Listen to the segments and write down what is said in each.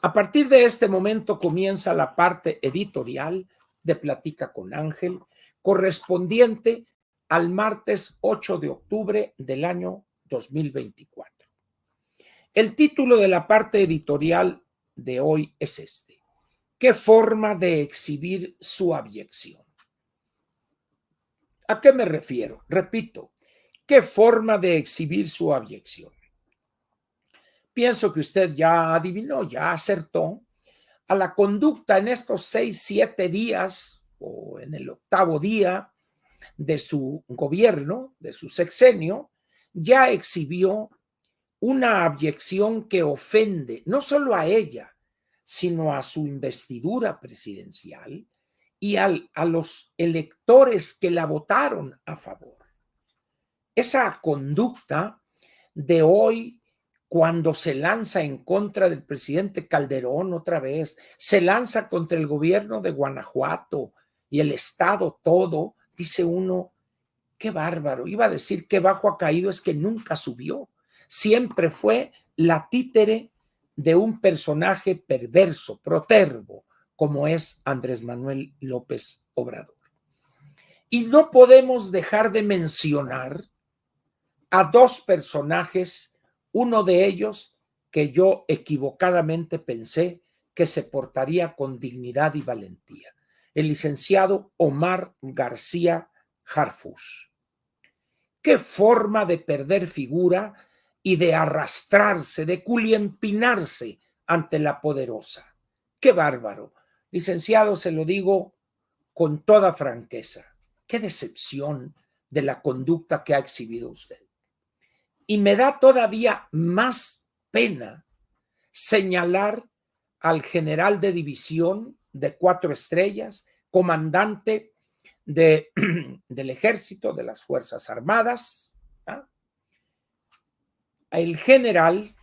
A partir de este momento comienza la parte editorial de Platica con Ángel, correspondiente al martes 8 de octubre del año 2024. El título de la parte editorial de hoy es este: ¿qué forma de exhibir su abyección? ¿A qué me refiero? Repito, ¿qué forma de exhibir su abyección? Pienso que usted ya adivinó, ya acertó a la conducta en estos 6, 7 días o en el 8º día de su gobierno, de su sexenio. Ya exhibió una abyección que ofende no solo a ella, sino a su investidura presidencial y a los electores que la votaron a favor. Esa conducta de hoy, cuando se lanza en contra del presidente Calderón otra vez, se lanza contra el gobierno de Guanajuato y el estado todo, dice uno, qué bárbaro. Iba a decir qué bajo ha caído, es que nunca subió. Siempre fue la títere de un personaje perverso, protervo, como es Andrés Manuel López Obrador. Y no podemos dejar de mencionar a dos personajes, uno de ellos que yo equivocadamente pensé que se portaría con dignidad y valentía, el licenciado Omar García Harfuch. Qué forma de perder figura y de arrastrarse, de culiempinarse ante la poderosa. Qué bárbaro. Licenciado, se lo digo con toda franqueza. Qué decepción de la conducta que ha exhibido usted. Y me da todavía más pena señalar al general de división de 4 estrellas, comandante del ejército, de las Fuerzas Armadas, ¿ah? El general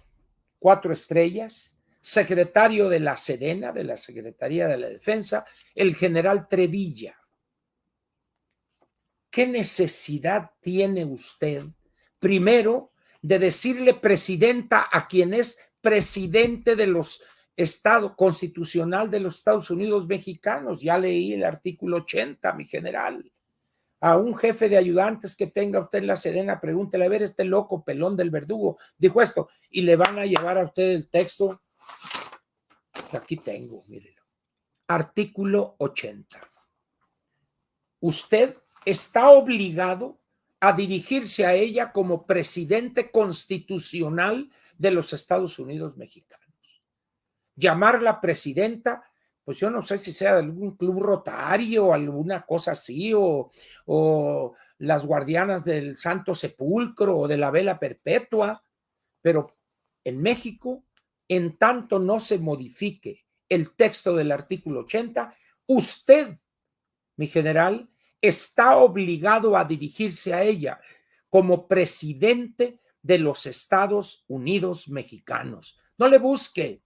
4 estrellas, secretario de la Sedena, de la Secretaría de la Defensa, el general Trevilla. ¿Qué necesidad tiene usted, primero, de decirle presidenta a quien es presidente de los Estados constitucional de los Estados Unidos mexicanos? Ya leí el artículo 80, mi general. A un jefe de ayudantes que tenga usted en la Sedena, pregúntele, a ver, este loco pelón del verdugo dijo esto, y le van a llevar a usted el texto. Aquí tengo, mírenlo. Artículo 80. Usted está obligado a dirigirse a ella como presidente constitucional de los Estados Unidos mexicanos. Llamarla presidenta, pues yo no sé si sea de algún club rotario o alguna cosa así, o las guardianas del Santo Sepulcro o de la Vela Perpetua, pero en México, en tanto no se modifique el texto del artículo 80, usted, mi general, está obligado a dirigirse a ella como presidente de los Estados Unidos mexicanos. No le busque,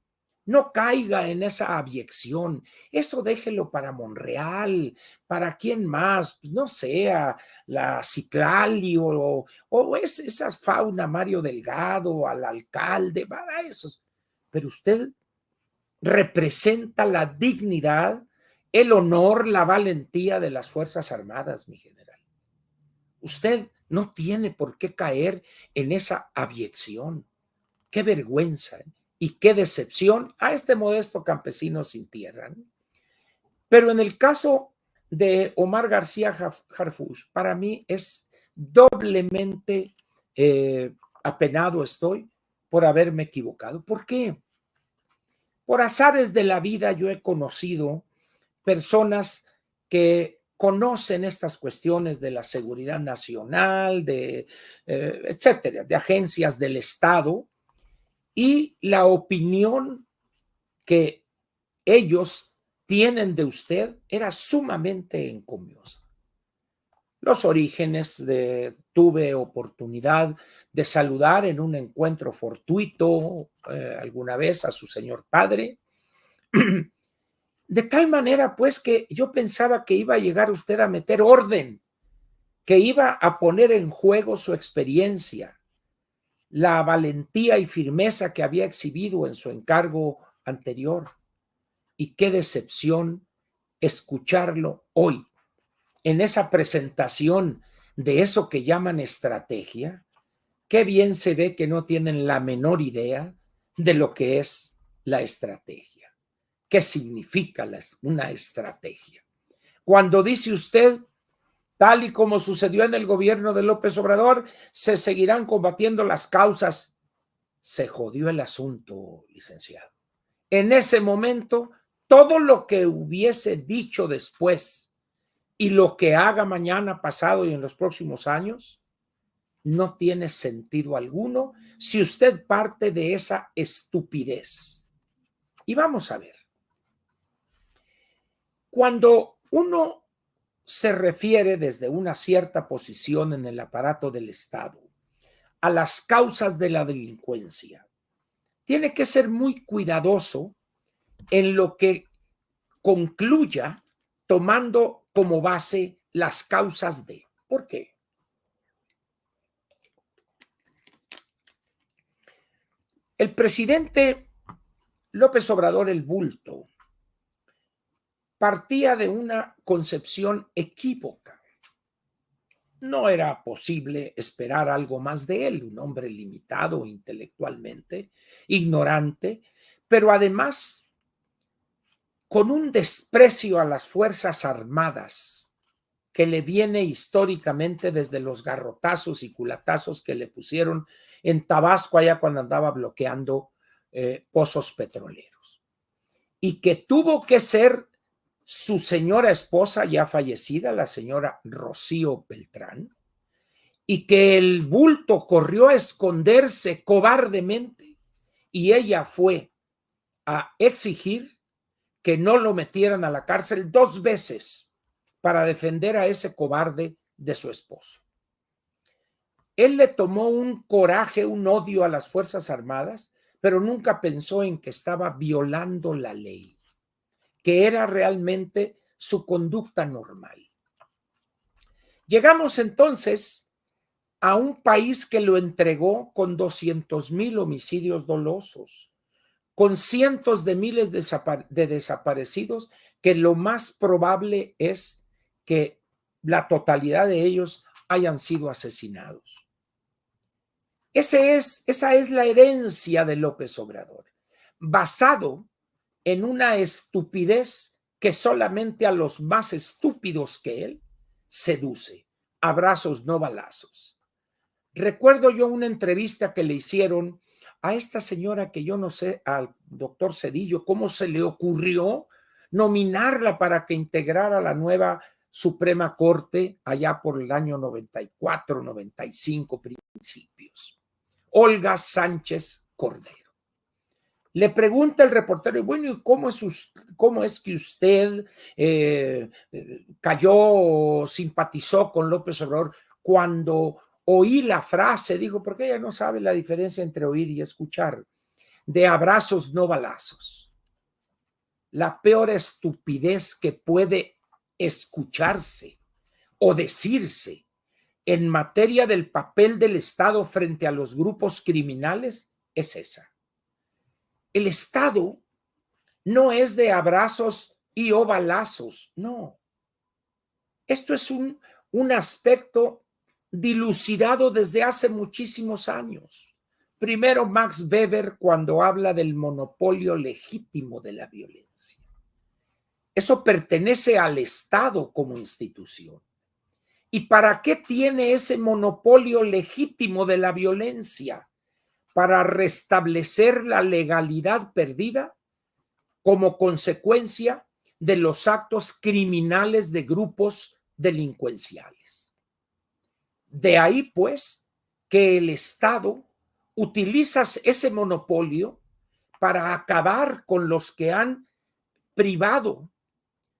no caiga en esa abyección. Eso déjelo para Monreal, para quién más, no sé, la Citlali o esa fauna Mario Delgado, al alcalde, para esos. Pero usted representa la dignidad, el honor, la valentía de las Fuerzas Armadas, mi general. Usted no tiene por qué caer en esa abyección. Qué vergüenza y qué decepción a este modesto campesino sin tierra, ¿no? Pero en el caso de Omar García Harfuch, para mí es doblemente apenado estoy por haberme equivocado. ¿Por qué? Por azares de la vida yo he conocido personas que conocen estas cuestiones de la seguridad nacional, etcétera, de agencias del Estado, y la opinión que ellos tienen de usted era sumamente encomiosa. Los orígenes tuve oportunidad de saludar en un encuentro fortuito alguna vez a su señor padre, de tal manera pues que yo pensaba que iba a llegar usted a meter orden, que iba a poner en juego su experiencia, la valentía y firmeza que había exhibido en su encargo anterior. Y qué decepción escucharlo hoy en esa presentación de eso que llaman estrategia. Qué bien se ve que no tienen la menor idea de lo que es la estrategia. ¿Qué significa una estrategia? Cuando dice usted, tal y como sucedió en el gobierno de López Obrador, se seguirán combatiendo las causas. Se jodió el asunto, licenciado. En ese momento, todo lo que hubiese dicho después y lo que haga mañana, pasado y en los próximos años, no tiene sentido alguno si usted parte de esa estupidez. Y vamos a ver. Cuando uno se refiere desde una cierta posición en el aparato del Estado a las causas de la delincuencia, tiene que ser muy cuidadoso en lo que concluya tomando como base las causas de. ¿Por qué? El presidente López Obrador, el bulto, partía de una concepción equívoca. No era posible esperar algo más de él, un hombre limitado intelectualmente, ignorante, pero además con un desprecio a las Fuerzas Armadas que le viene históricamente desde los garrotazos y culatazos que le pusieron en Tabasco allá cuando andaba bloqueando pozos petroleros. Y que tuvo que ser su señora esposa ya fallecida, la señora Rocío Beltrán, y que el bulto corrió a esconderse cobardemente y ella fue a exigir que no lo metieran a la cárcel 2 veces para defender a ese cobarde de su esposo. Él le tomó un coraje, un odio a las Fuerzas Armadas, pero nunca pensó en que estaba violando la ley, que era realmente su conducta normal. Llegamos entonces a un país que lo entregó con 200,000 homicidios dolosos, con cientos de miles de desaparecidos, que lo más probable es que la totalidad de ellos hayan sido asesinados. Esa es la herencia de López Obrador, basado en una estupidez que solamente a los más estúpidos que él seduce. Abrazos, no balazos. Recuerdo yo una entrevista que le hicieron a esta señora que yo no sé, al doctor Cedillo, cómo se le ocurrió nominarla para que integrara la nueva Suprema Corte allá por el año 94, 95 principios. Olga Sánchez Cordero. Le pregunta el reportero, bueno, ¿y cómo es que usted cayó o simpatizó con López Obrador cuando oí la frase? Digo, porque ella no sabe la diferencia entre oír y escuchar, de abrazos, no balazos. La peor estupidez que puede escucharse o decirse en materia del papel del Estado frente a los grupos criminales es esa. El Estado no es de abrazos y o balazos, no. Esto es un aspecto dilucidado desde hace muchísimos años. Primero Max Weber cuando habla del monopolio legítimo de la violencia. Eso pertenece al Estado como institución. ¿Y para qué tiene ese monopolio legítimo de la violencia? Para restablecer la legalidad perdida como consecuencia de los actos criminales de grupos delincuenciales. De ahí, pues, que el Estado utiliza ese monopolio para acabar con los que han privado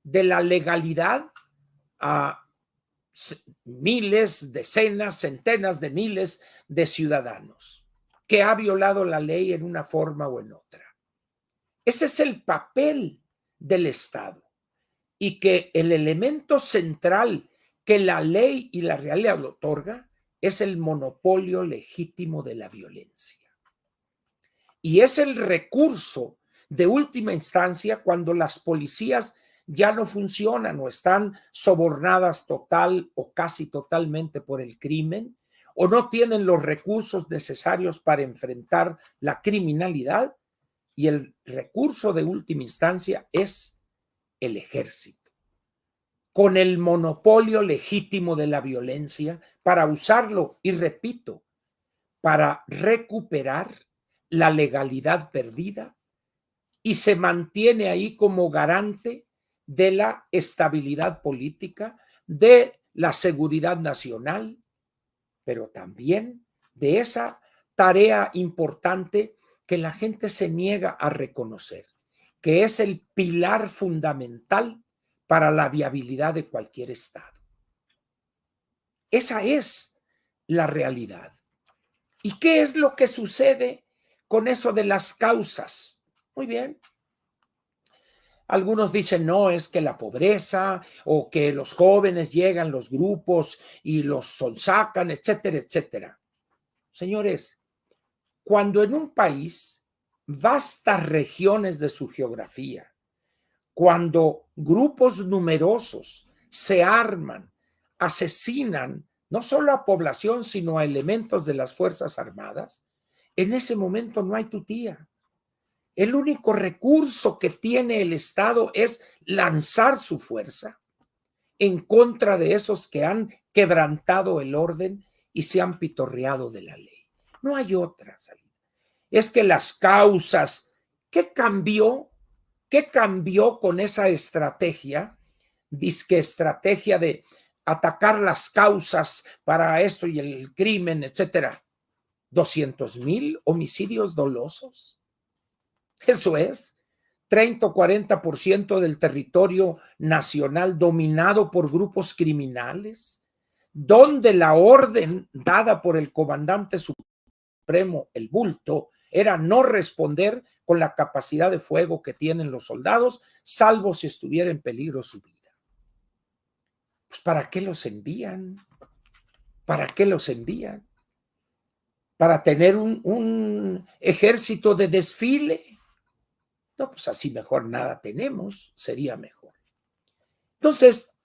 de la legalidad a miles, decenas, centenas de miles de ciudadanos, que ha violado la ley en una forma o en otra. Ese es el papel del Estado y que el elemento central que la ley y la realidad lo otorga es el monopolio legítimo de la violencia. Y es el recurso de última instancia, cuando las policías ya no funcionan o están sobornadas total o casi totalmente por el crimen, o no tienen los recursos necesarios para enfrentar la criminalidad, y el recurso de última instancia es el ejército, con el monopolio legítimo de la violencia para usarlo, y repito, para recuperar la legalidad perdida, y se mantiene ahí como garante de la estabilidad política, de la seguridad nacional, pero también de esa tarea importante que la gente se niega a reconocer, que es el pilar fundamental para la viabilidad de cualquier Estado. Esa es la realidad. ¿Y qué es lo que sucede con eso de las causas? Muy bien. Algunos dicen, no, es que la pobreza o que los jóvenes llegan, los grupos y los sonsacan, etcétera, etcétera. Señores, cuando en un país, vastas regiones de su geografía, cuando grupos numerosos se arman, asesinan no solo a población, sino a elementos de las Fuerzas Armadas, en ese momento no hay tutía. El único recurso que tiene el Estado es lanzar su fuerza en contra de esos que han quebrantado el orden y se han pitorreado de la ley. No hay otra salida. Es que las causas, ¿qué cambió? ¿Qué cambió con esa estrategia? Disque estrategia de atacar las causas para esto y el crimen, etcétera. 200,000 homicidios dolosos. Eso es 30 o 40% del territorio nacional dominado por grupos criminales, donde la orden dada por el comandante supremo, el Bulto, era no responder con la capacidad de fuego que tienen los soldados, salvo si estuviera en peligro su vida. Pues ¿para qué los envían? ¿Para qué los envían? ¿Para tener un ejército de desfile? No, pues así mejor nada tenemos, sería mejor. Entonces,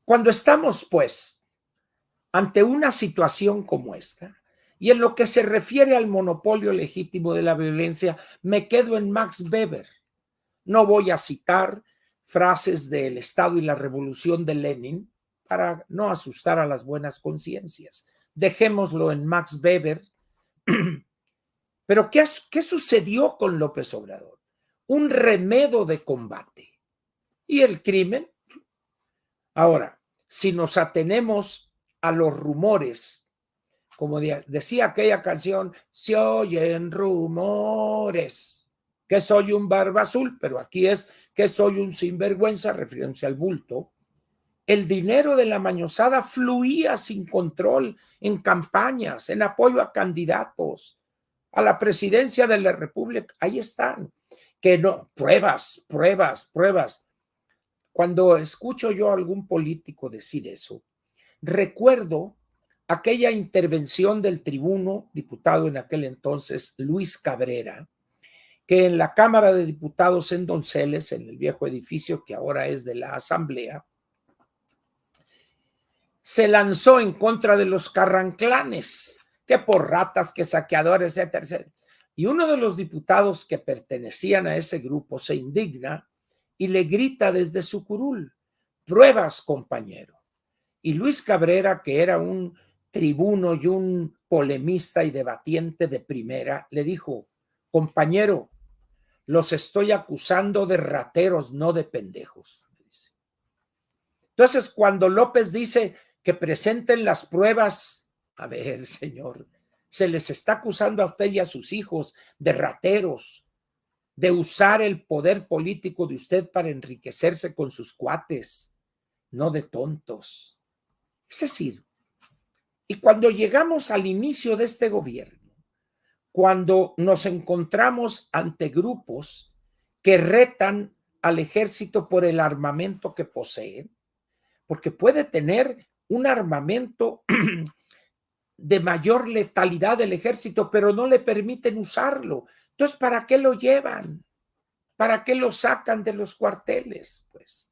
cuando estamos pues ante una situación como esta, y en lo que se refiere al monopolio legítimo de la violencia, me quedo en Max Weber. No voy a citar frases del Estado y la Revolución de Lenin para no asustar a las buenas conciencias. Dejémoslo en Max Weber. Pero ¿qué sucedió con López Obrador? Un remedo de combate. ¿Y el crimen? Ahora, si nos atenemos a los rumores, como decía aquella canción, se oyen rumores, que soy un barba azul, pero aquí es que soy un sinvergüenza, refiriéndose al Bulto. El dinero de la mañosada fluía sin control en campañas, en apoyo a candidatos a la presidencia de la República. Ahí están. Que no, pruebas. Cuando escucho yo a algún político decir eso, recuerdo aquella intervención del tribuno, diputado en aquel entonces, Luis Cabrera, que en la Cámara de Diputados en Donceles, en el viejo edificio que ahora es de la Asamblea, se lanzó en contra de los carranclanes, que por ratas, que saqueadores, etcétera, etcétera. Y uno de los diputados que pertenecían a ese grupo se indigna y le grita desde su curul, pruebas, compañero. Y Luis Cabrera, que era un tribuno y un polemista y debatiente de primera, le dijo, compañero, los estoy acusando de rateros, no de pendejos. Entonces, cuando López dice que presenten las pruebas, a ver, señor, se les está acusando a usted y a sus hijos de rateros, de usar el poder político de usted para enriquecerse con sus cuates, no de tontos. Es decir, y cuando llegamos al inicio de este gobierno, cuando nos encontramos ante grupos que retan al ejército por el armamento que poseen, porque puede tener un armamento de mayor letalidad del ejército, pero no le permiten usarlo. Entonces, ¿para qué lo llevan? ¿Para qué lo sacan de los cuarteles? Pues,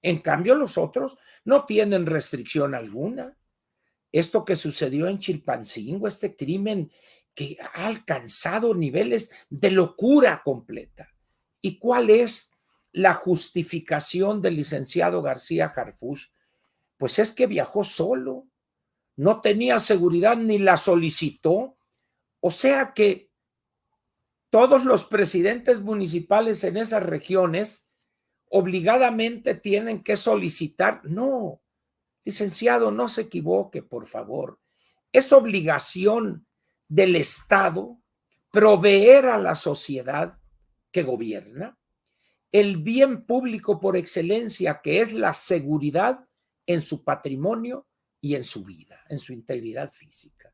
en cambio, los otros no tienen restricción alguna. Esto que sucedió en Chilpancingo, este crimen que ha alcanzado niveles de locura completa. ¿Y cuál es la justificación del licenciado García Harfuch? Pues es que viajó solo, no tenía seguridad ni la solicitó. O sea que todos los presidentes municipales en esas regiones obligadamente tienen que solicitar. No, licenciado, no se equivoque, por favor. Es obligación del Estado proveer a la sociedad que gobierna el bien público por excelencia, que es la seguridad en su patrimonio y en su vida, en su integridad física.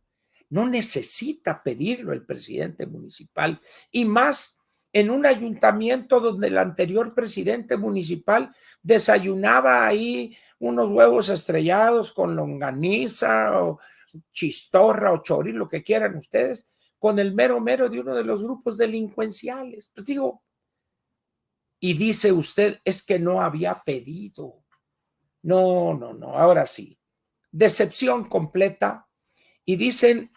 No necesita pedirlo el presidente municipal, y más en un ayuntamiento donde el anterior presidente municipal desayunaba ahí unos huevos estrellados con longaniza o chistorra o chorizo, lo que quieran ustedes, con el mero mero de uno de los grupos delincuenciales. Pues digo, y dice usted, es que no había pedido. No, no, no, ahora sí. Decepción completa. Y dicen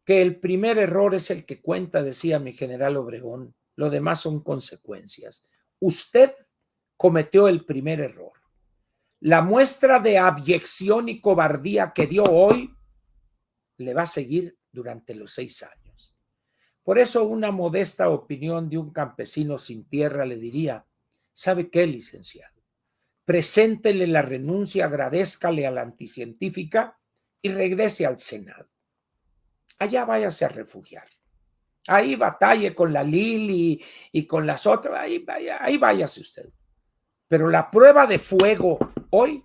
que el primer error es el que cuenta, decía mi general Obregón. Lo demás son consecuencias. Usted cometió el primer error. La muestra de abyección y cobardía que dio hoy le va a seguir durante los 6 años. Por eso una modesta opinión de un campesino sin tierra le diría, ¿sabe qué, licenciado? Preséntele la renuncia, agradézcale a la anticientífica y regrese al Senado. Allá váyase a refugiar. Ahí batalle con la Lili y con las otras, ahí váyase usted. Pero la prueba de fuego hoy,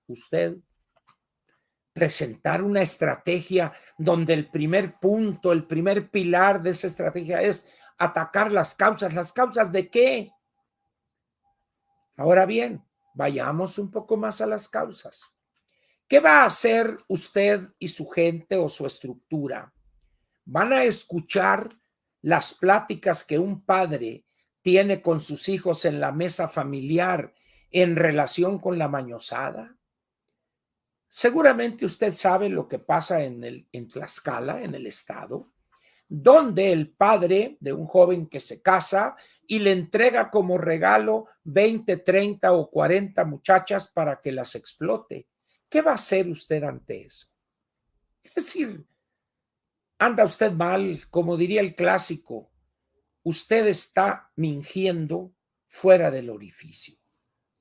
usted presentar una estrategia donde el primer punto, el primer pilar de esa estrategia es atacar las causas. ¿Las causas de qué? Ahora bien, vayamos un poco más a las causas. ¿Qué va a hacer usted y su gente o su estructura? ¿Van a escuchar las pláticas que un padre tiene con sus hijos en la mesa familiar en relación con la mañosada? Seguramente usted sabe lo que pasa en Tlaxcala, en el estado, donde el padre de un joven que se casa y le entrega como regalo 20, 30 o 40 muchachas para que las explote. ¿Qué va a hacer usted ante eso? Es decir, anda usted mal, como diría el clásico, usted está mingiendo fuera del orificio.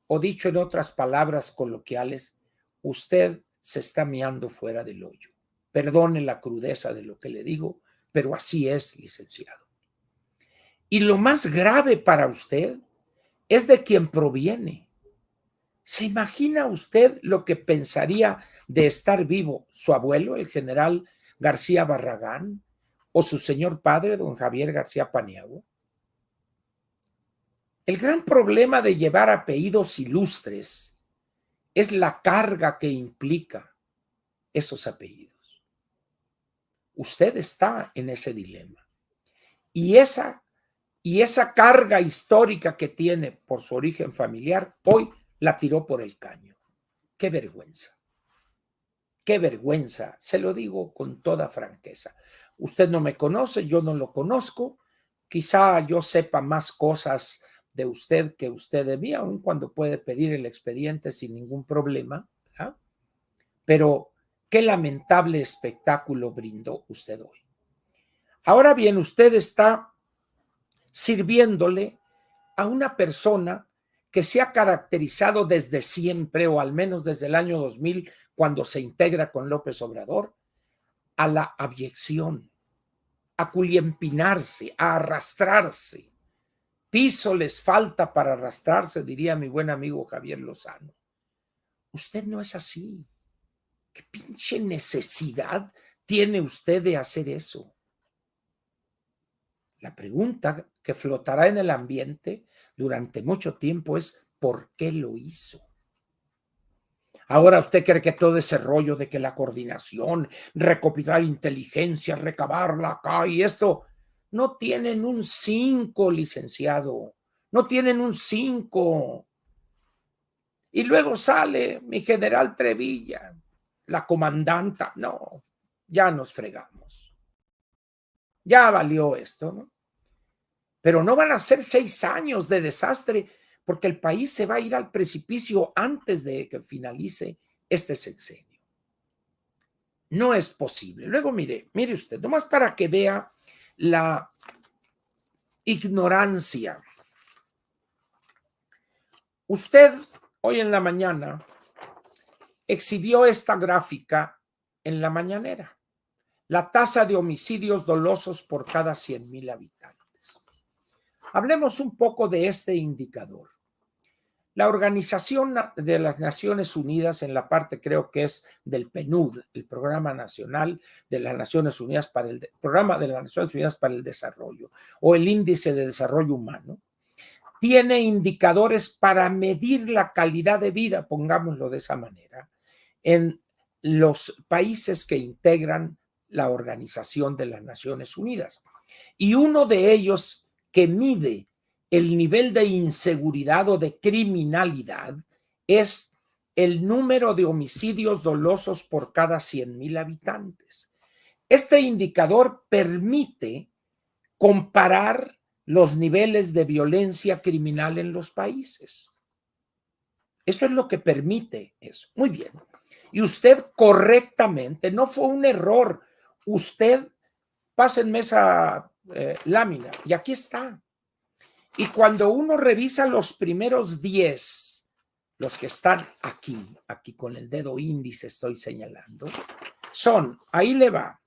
O dicho en otras palabras coloquiales, usted se está meando fuera del hoyo. Perdone la crudeza de lo que le digo, pero así es, licenciado. Y lo más grave para usted es de quien proviene. ¿Se imagina usted lo que pensaría de estar vivo su abuelo, el general García Barragán, o su señor padre, don Javier García Paniagua? El gran problema de llevar apellidos ilustres es la carga que implica esos apellidos. Usted está en ese dilema. Y esa carga histórica que tiene por su origen familiar, hoy la tiró por el caño. ¡Qué vergüenza! ¡Qué vergüenza! Se lo digo con toda franqueza. Usted no me conoce, yo no lo conozco. Quizá yo sepa más cosas de usted que usted de mí, aun cuando puede pedir el expediente sin ningún problema, ¿verdad? Pero qué lamentable espectáculo brindó usted hoy. Ahora bien, usted está sirviéndole a una persona que se ha caracterizado desde siempre, o al menos desde el año 2000, cuando se integra con López Obrador, a la abyección, a culiempinarse, a arrastrarse. Piso les falta para arrastrarse, diría mi buen amigo Javier Lozano. Usted no es así. ¿Qué pinche necesidad tiene usted de hacer eso? La pregunta que flotará en el ambiente durante mucho tiempo es ¿por qué lo hizo? Ahora usted cree que todo ese rollo de que la coordinación, recopilar inteligencia, recabarla acá y esto, no tienen un 5, licenciado, no tienen un 5. Y luego sale mi general Trevilla, la comandanta, no, ya nos fregamos. Ya valió esto, ¿no? Pero no van a ser 6 años de desastre, porque el país se va a ir al precipicio antes de que finalice este sexenio. No es posible. Luego mire usted, nomás para que vea la ignorancia. Usted hoy en la mañana exhibió esta gráfica en la mañanera. La tasa de homicidios dolosos por cada 100,000 habitantes. Hablemos un poco de este indicador. La Organización de las Naciones Unidas, en la parte creo que es del PNUD, el Programa Nacional de las Naciones Unidas para el Programa de las Naciones Unidas para el Desarrollo, o el Índice de Desarrollo Humano, tiene indicadores para medir la calidad de vida, pongámoslo de esa manera, en los países que integran la Organización de las Naciones Unidas. Y uno de ellos que mide el nivel de inseguridad o de criminalidad es el número de homicidios dolosos por cada 100,000 habitantes. Este indicador permite comparar los niveles de violencia criminal en los países. Eso es lo que permite eso. Muy bien. Y usted correctamente, no fue un error. Usted, pásenme esa lámina, y aquí está. Y cuando uno revisa los primeros 10, los que están aquí con el dedo índice estoy señalando, son, ahí le va,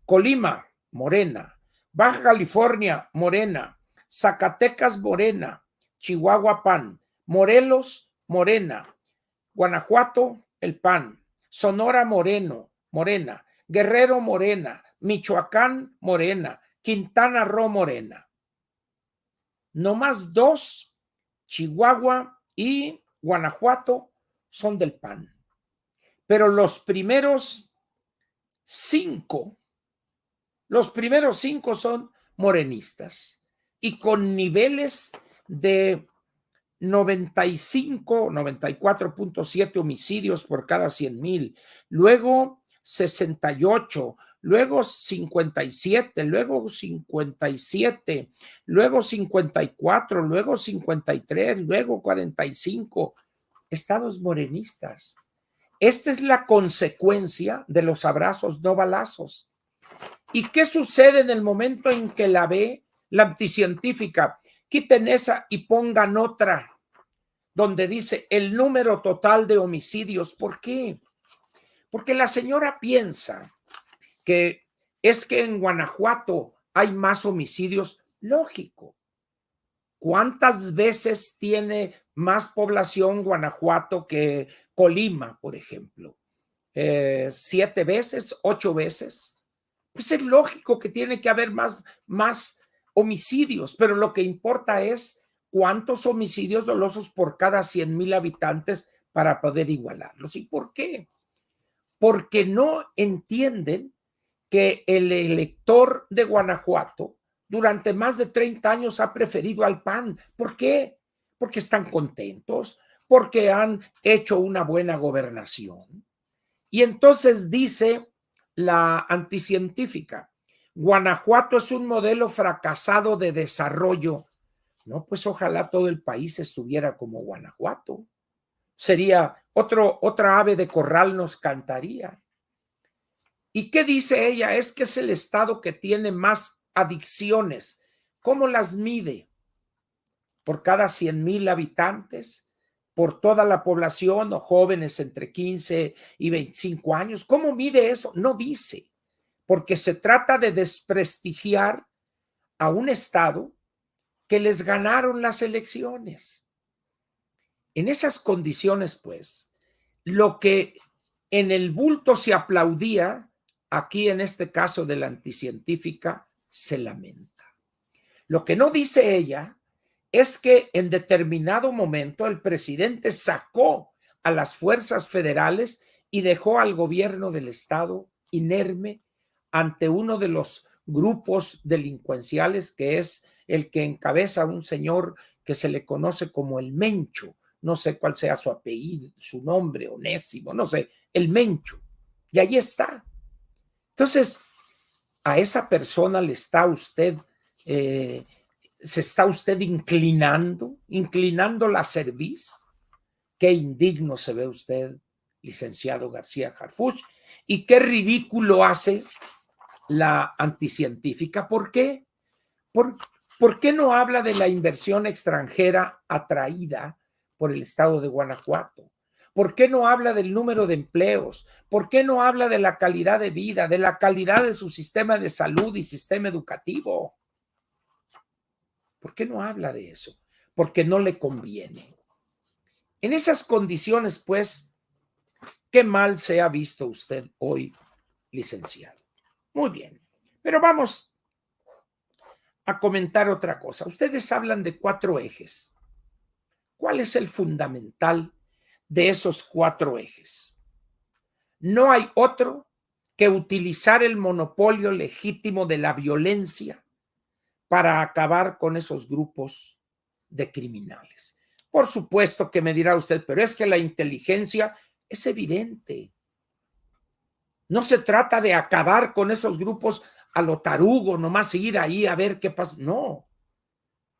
Colima, morena, Baja California, morena, Zacatecas, morena, Chihuahua, PAN, Morelos, morena, Guanajuato, el PAN, Sonora, morena, Guerrero, morena, Michoacán, morena, Quintana Roo, morena. No más 2, Chihuahua y Guanajuato, son del PAN. Pero los primeros 5 son morenistas y con niveles de 95, 94.7 homicidios por cada 100,000, luego 68, luego 57, luego 57, luego 54, luego 53, luego 45, estados morenistas. Esta es la consecuencia de los abrazos no balazos. ¿Y qué sucede en el momento en que la ve la anticientífica? Quiten esa y pongan otra, donde dice el número total de homicidios. ¿Por qué? Porque la señora piensa que es que en Guanajuato hay más homicidios. Lógico. ¿Cuántas veces tiene más población Guanajuato que Colima, por ejemplo? 7 veces, 8 veces. Pues es lógico que tiene que haber más homicidios, pero lo que importa es cuántos homicidios dolosos por cada 100,000 habitantes para poder igualarlos. ¿Y por qué? Porque no entienden que el elector de Guanajuato durante más de 30 años ha preferido al PAN. ¿Por qué? Porque están contentos, porque han hecho una buena gobernación. Y entonces dice la anticientífica, Guanajuato es un modelo fracasado de desarrollo. No, pues ojalá todo el país estuviera como Guanajuato. Sería otra ave de corral nos cantaría. ¿Y qué dice ella? Es que es el estado que tiene más adicciones. ¿Cómo las mide? Por cada 100,000 habitantes, por toda la población o jóvenes entre 15 y 25 años. ¿Cómo mide eso? No dice, porque se trata de desprestigiar a un estado que les ganaron las elecciones. En esas condiciones, pues, lo que en el bulto se aplaudía, aquí en este caso de la anticientífica, se lamenta. Lo que no dice ella es que en determinado momento el presidente sacó a las fuerzas federales y dejó al gobierno del estado inerme ante uno de los grupos delincuenciales, que es el que encabeza un señor que se le conoce como el Mencho. No sé cuál sea su apellido, su nombre, Onésimo, no sé, el Mencho. Y ahí está. Entonces, a esa persona le está usted, se está usted inclinando la cerviz. Qué indigno se ve usted, licenciado García Harfuch, y qué ridículo hace la anticientífica. ¿Por qué? ¿Por qué no habla de la inversión extranjera atraída por el estado de Guanajuato? ¿Por qué no habla del número de empleos? ¿Por qué no habla de la calidad de vida, de la calidad de su sistema de salud y sistema educativo? ¿Por qué no habla de eso? Porque no le conviene. En esas condiciones, pues, qué mal se ha visto usted hoy, licenciado. Muy bien, pero vamos a comentar otra cosa. Ustedes hablan de 4 ejes. ¿Cuál es el fundamental de esos 4 ejes? No hay otro que utilizar el monopolio legítimo de la violencia para acabar con esos grupos de criminales. Por supuesto que me dirá usted, pero es que la inteligencia es evidente. No se trata de acabar con esos grupos a lo tarugo, nomás ir ahí a ver qué pasa. No.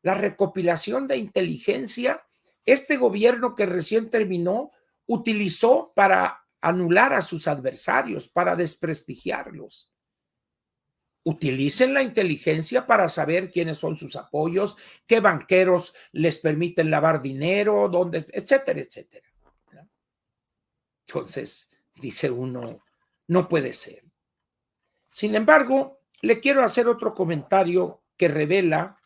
La recopilación de inteligencia, este gobierno que recién terminó utilizó para anular a sus adversarios, para desprestigiarlos. Utilicen la inteligencia para saber quiénes son sus apoyos, qué banqueros les permiten lavar dinero, dónde, etcétera, etcétera. Entonces, dice uno, no puede ser. Sin embargo, le quiero hacer otro comentario que revela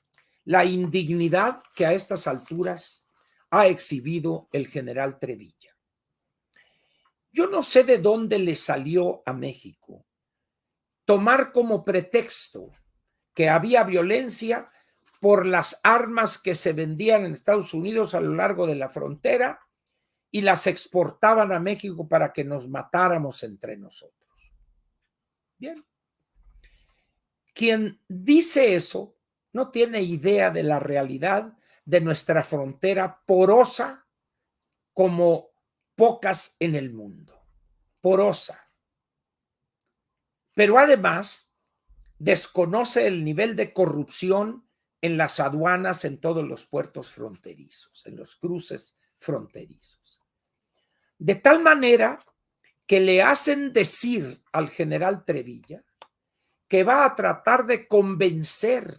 la indignidad que a estas alturas ha exhibido el general Trevilla. Yo no sé de dónde le salió a México tomar como pretexto que había violencia por las armas que se vendían en Estados Unidos a lo largo de la frontera y las exportaban a México para que nos matáramos entre nosotros. Bien. Quien dice eso no tiene idea de la realidad de nuestra frontera porosa como pocas en el mundo. Porosa. Pero además desconoce el nivel de corrupción en las aduanas, en todos los puertos fronterizos, en los cruces fronterizos. De tal manera que le hacen decir al general Trevilla que va a tratar de convencer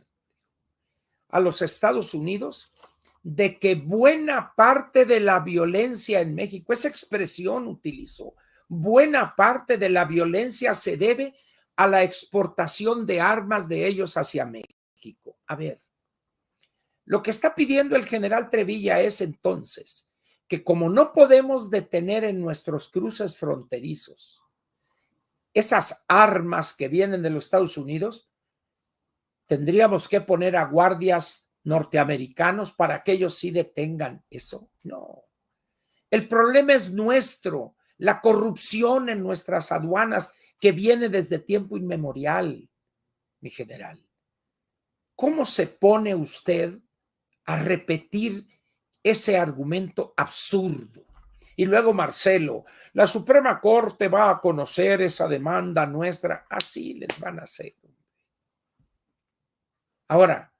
a los Estados Unidos de que buena parte de la violencia en México, esa expresión utilizó, buena parte de la violencia se debe a la exportación de armas de ellos hacia México. A ver, lo que está pidiendo el general Trevilla es entonces que como no podemos detener en nuestros cruces fronterizos esas armas que vienen de los Estados Unidos, tendríamos que poner a guardias norteamericanos para que ellos sí detengan eso. No. El problema es nuestro, la corrupción en nuestras aduanas que viene desde tiempo inmemorial, mi general. ¿Cómo se pone usted a repetir ese argumento absurdo? Y luego, Marcelo, la Suprema Corte va a conocer esa demanda nuestra. Así les van a hacer. Ahora,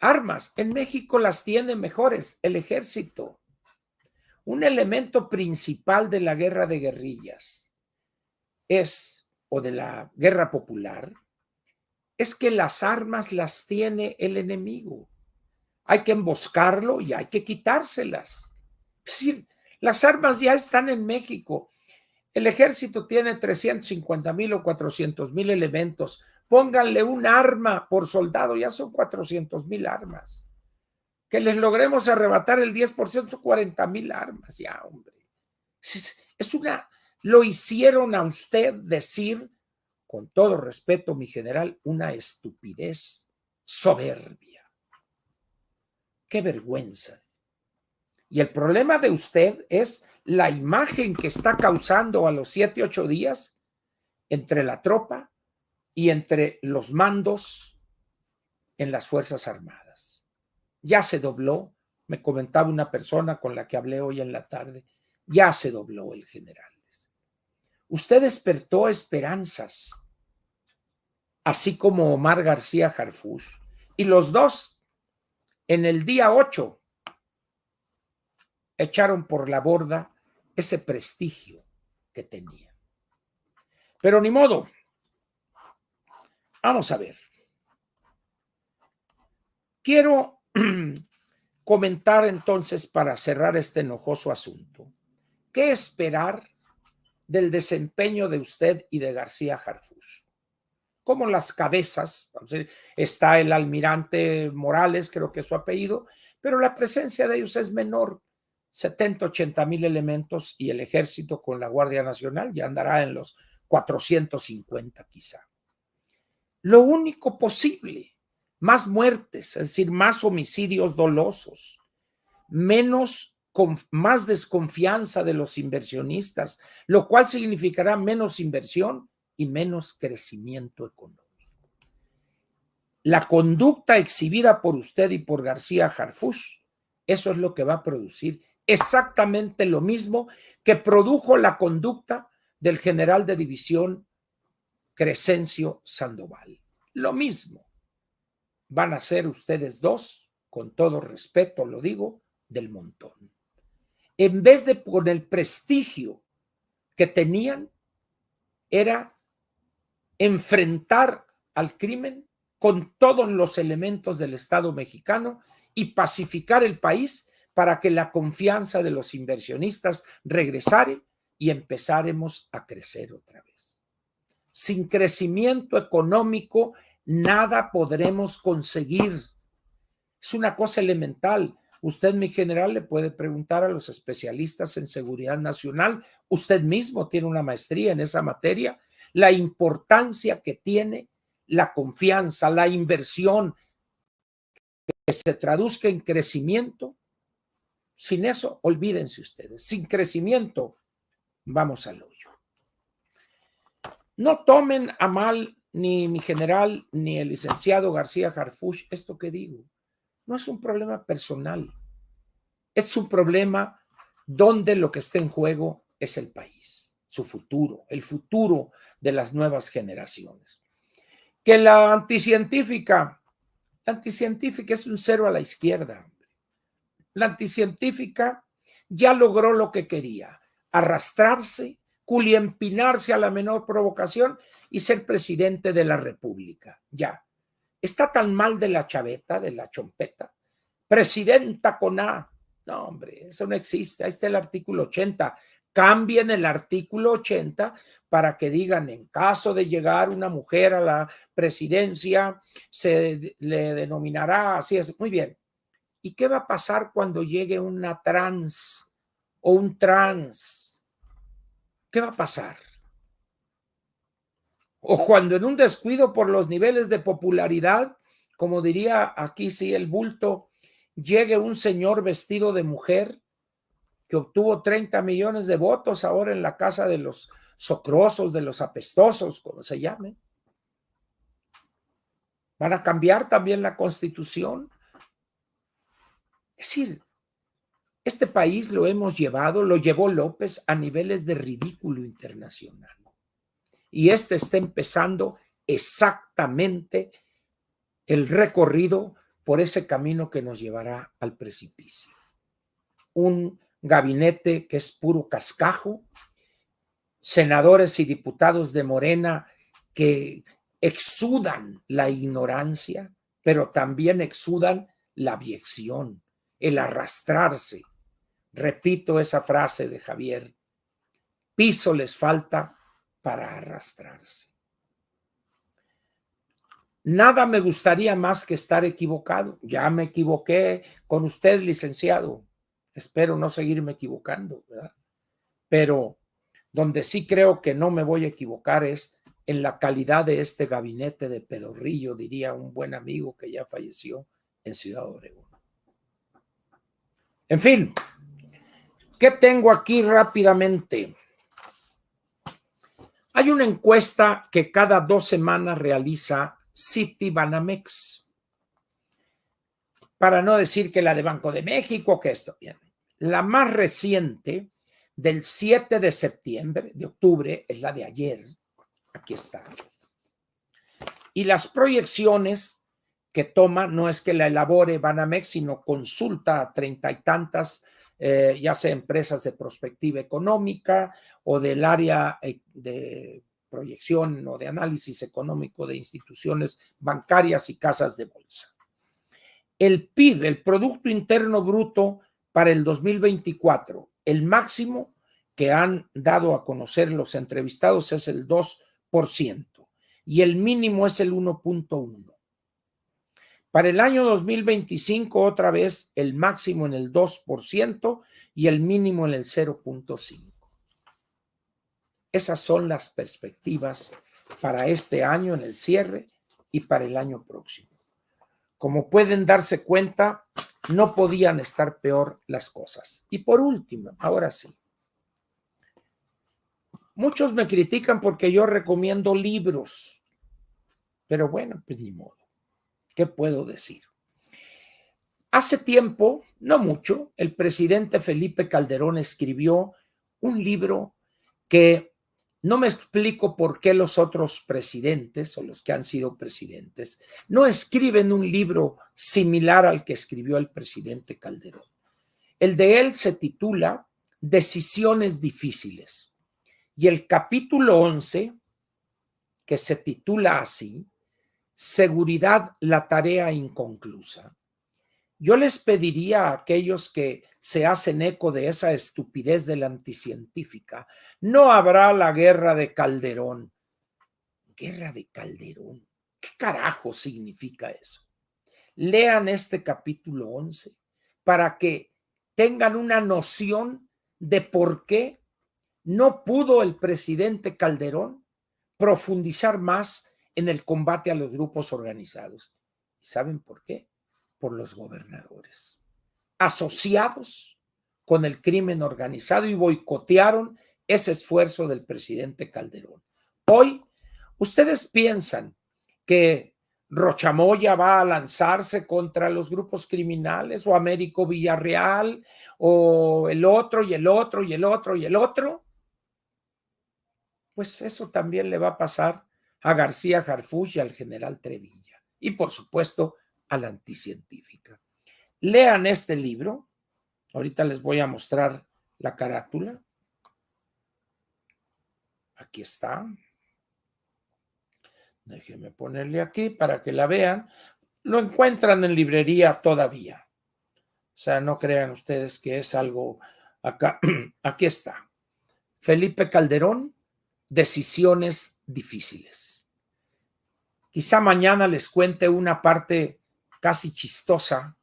armas, en México las tiene mejores el ejército. Un elemento principal de la guerra de guerrillas o de la guerra popular, es que las armas las tiene el enemigo. Hay que emboscarlo y hay que quitárselas. Es decir, las armas ya están en México. El ejército tiene 350,000 o 400,000 elementos. Pónganle un arma por soldado, ya son 400,000 armas. Que les logremos arrebatar el 10%, son 40,000 armas ya, hombre. Lo hicieron a usted decir, con todo respeto, mi general, una estupidez soberbia. ¡Qué vergüenza! Y el problema de usted es la imagen que está causando a los 7, 8 días entre la tropa y entre los mandos en las Fuerzas Armadas. Ya se dobló, me comentaba una persona con la que hablé hoy en la tarde, ya se dobló el general. Usted despertó esperanzas, así como Omar García Harfuch, y los dos en el día 8 echaron por la borda ese prestigio que tenían. Pero ni modo. Vamos a ver. Quiero comentar entonces, para cerrar este enojoso asunto, ¿qué esperar del desempeño de usted y de García Harfuch? Como las cabezas, vamos a decir, está el almirante Morales, creo que es su apellido, pero la presencia de ellos es menor, 70, 80 mil elementos, y el ejército con la Guardia Nacional ya andará en los 450 quizá. Lo único posible, más muertes, es decir, más homicidios dolosos, más desconfianza de los inversionistas, lo cual significará menos inversión y menos crecimiento económico. La conducta exhibida por usted y por García Harfuch, eso es lo que va a producir exactamente lo mismo que produjo la conducta del general de división Crescencio Sandoval. Lo mismo van a ser ustedes dos, con todo respeto lo digo, del montón. En vez de con el prestigio que tenían, era enfrentar al crimen con todos los elementos del Estado mexicano y pacificar el país para que la confianza de los inversionistas regresara y empezáramos a crecer otra vez. Sin crecimiento económico, nada podremos conseguir. Es una cosa elemental. Usted, mi general, le puede preguntar a los especialistas en seguridad nacional. Usted mismo tiene una maestría en esa materia. La importancia que tiene la confianza, la inversión, que se traduzca en crecimiento. Sin eso, olvídense ustedes. Sin crecimiento, vamos al hoyo. No tomen a mal ni mi general ni el licenciado García Harfuch esto que digo. No es un problema personal. Es un problema donde lo que está en juego es el país, su futuro, el futuro de las nuevas generaciones. Que la anticientífica es un cero a la izquierda. La anticientífica ya logró lo que quería, arrastrarse, culiempinarse a la menor provocación y ser presidente de la República. Ya. Está tan mal de la chaveta, de la chompeta. Presidenta con A. No, hombre, eso no existe. Ahí está el artículo 80. Cambien el artículo 80 para que digan, en caso de llegar una mujer a la presidencia, se le denominará así. Es muy bien. ¿Y qué va a pasar cuando llegue una trans o un trans? ¿Qué va a pasar? O cuando en un descuido por los niveles de popularidad, como diría aquí sí el bulto, llegue un señor vestido de mujer que obtuvo 30 millones de votos ahora en la casa de los socrosos, de los apestosos, como se llame. Van a cambiar también la Constitución. Es decir, este país lo llevó López a niveles de ridículo internacional. Y está empezando exactamente el recorrido por ese camino que nos llevará al precipicio. Un gabinete que es puro cascajo, senadores y diputados de Morena que exudan la ignorancia, pero también exudan la abyección, el arrastrarse. Repito esa frase de Javier, piso les falta para arrastrarse. Nada me gustaría más que estar equivocado. Ya me equivoqué con usted, licenciado. Espero no seguirme equivocando, ¿verdad? Pero donde sí creo que no me voy a equivocar es en la calidad de este gabinete de pedorrillo, diría un buen amigo que ya falleció en Ciudad Obregón. En fin, ¿qué tengo aquí rápidamente? Hay una encuesta que cada 2 semanas realiza Citibanamex, para no decir que la de Banco de México, que esto. Bien. La más reciente, del 7 de octubre, es la de ayer. Aquí está. Y las proyecciones que toma no es que la elabore Banamex, sino consulta a 30 y tantas, ya sea empresas de prospectiva económica o del área de proyección o de análisis económico de instituciones bancarias y casas de bolsa. El PIB, el Producto Interno Bruto para el 2024, el máximo que han dado a conocer los entrevistados es el 2% y el mínimo es el 1.1%. Para el año 2025, otra vez el máximo en el 2% y el mínimo en el 0.5%. Esas son las perspectivas para este año en el cierre y para el año próximo. Como pueden darse cuenta, no podían estar peor las cosas. Y por último, ahora sí. Muchos me critican porque yo recomiendo libros, pero bueno, pues ni modo. ¿Qué puedo decir? Hace tiempo, no mucho, el presidente Felipe Calderón escribió un libro que no me explico por qué los otros presidentes o los que han sido presidentes no escriben un libro similar al que escribió el presidente Calderón. El de él se titula Decisiones difíciles y el capítulo 11, que se titula así, Seguridad, la tarea inconclusa. Yo les pediría a aquellos que se hacen eco de esa estupidez de la anticientífica, no habrá la guerra de Calderón. ¿Guerra de Calderón? ¿Qué carajo significa eso? Lean este capítulo 11 para que tengan una noción de por qué no pudo el presidente Calderón profundizar más en el combate a los grupos organizados. ¿Saben por qué? Por los gobernadores, asociados con el crimen organizado y boicotearon ese esfuerzo del presidente Calderón. Hoy, ustedes piensan que Rochamoya va a lanzarse contra los grupos criminales o Américo Villarreal o el otro y el otro y el otro y el otro. Pues eso también le va a pasar a García Harfuch y al general Trevilla. Y por supuesto, a la anticientífica. Lean este libro. Ahorita les voy a mostrar la carátula. Aquí está. Déjenme ponerle aquí para que la vean. Lo encuentran en librería todavía. O sea, no crean ustedes que es algo acá. Aquí está. Felipe Calderón, Decisiones difíciles. Quizá mañana les cuente una parte casi chistosa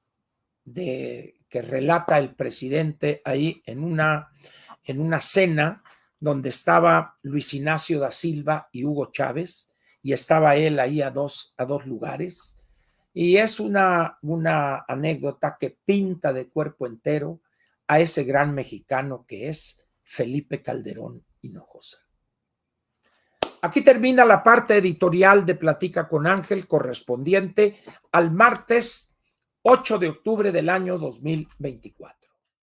que relata el presidente ahí en una cena donde estaba Luis Ignacio da Silva y Hugo Chávez, y estaba él ahí a dos lugares, y es una anécdota que pinta de cuerpo entero a ese gran mexicano que es Felipe Calderón Hinojosa. Aquí termina la parte editorial de Platica con Ángel correspondiente al martes 8 de octubre del año 2024.